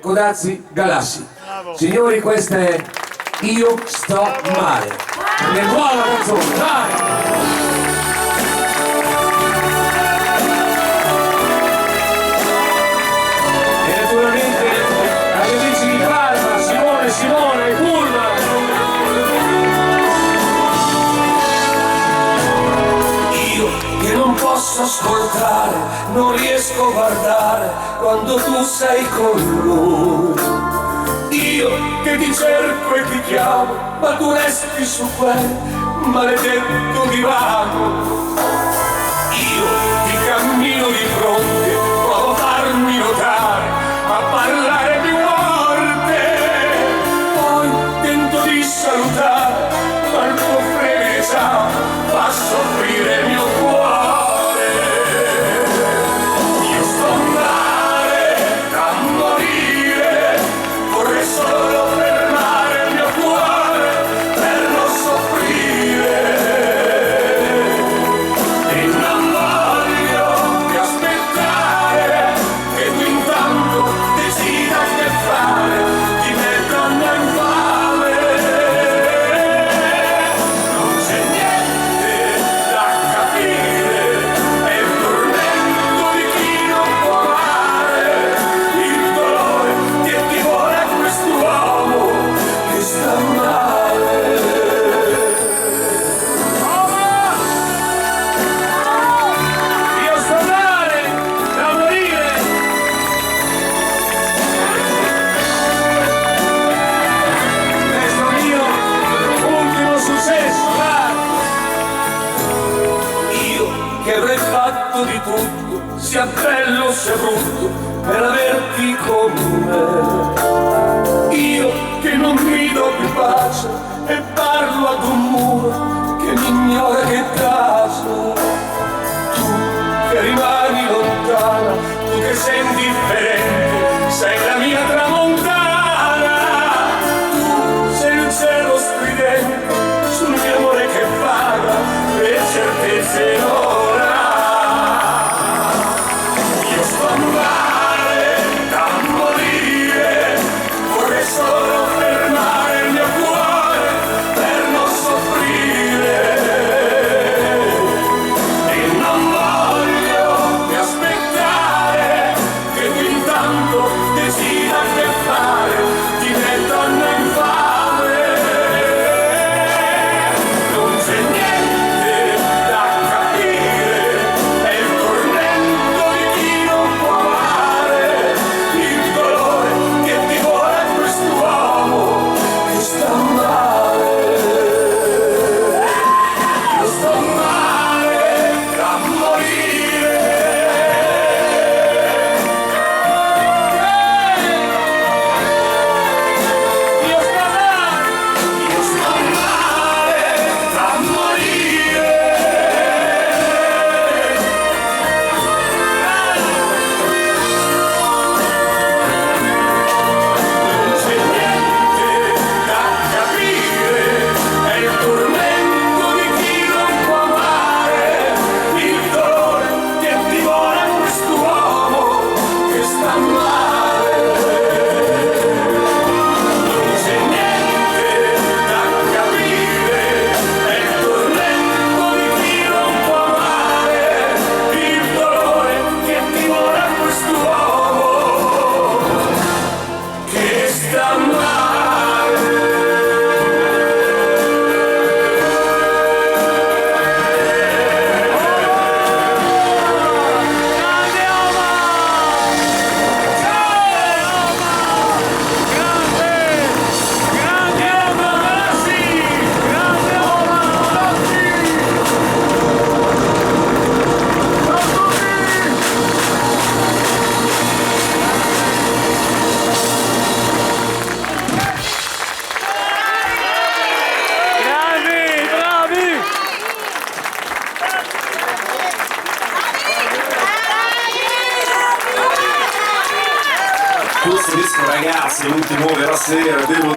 Codazzi Galassi. Signori, questa è Io sto male. È buona canzone, dai! Simone, Pullman. Io che non posso ascoltare, non riesco a guardare quando tu sei con lui. Io che ti cerco e ti chiamo, ma tu resti su quel maledetto divano. Io ti cammino di fronte, provo a farmi notare, a parlare più salutare, ma il tuo frenesia fa soffrire il mio cuore. Io sto male da morire, vorrei solo fermare il mio cuore per non soffrire. E non voglio più aspettare che tu intanto decida che fare di me donna infame. Che avrei fatto di tutto, sia bello sia brutto, per averti con me. Io che non mi do più pace e parlo ad un muro che mi ignora che casa. Tu che rimani lontana, tu che sei indifferente, sei la mia tramontana. Tu sei il cielo stridente sul mio amore che paga le certezze no. Solo fermare il mio cuore per non soffrire. E non voglio più aspettare che tu intanto decida che fare di me donna infame. Non c'è niente da capire, è il tormento di chi non può amare, il dolore che divora quest'uomo che sta male. Io sto male da morire. Io sto male da morire. Non c'è niente da capire, è il tormento di chi non può amare, il dolore che divora quest'uomo che sta male. Non c'è niente da capire, è il tormento di chi non può amare, il dolore che divora quest'uomo che sta male. Questo disco, ragazzi, è l'ultimo della sera, devo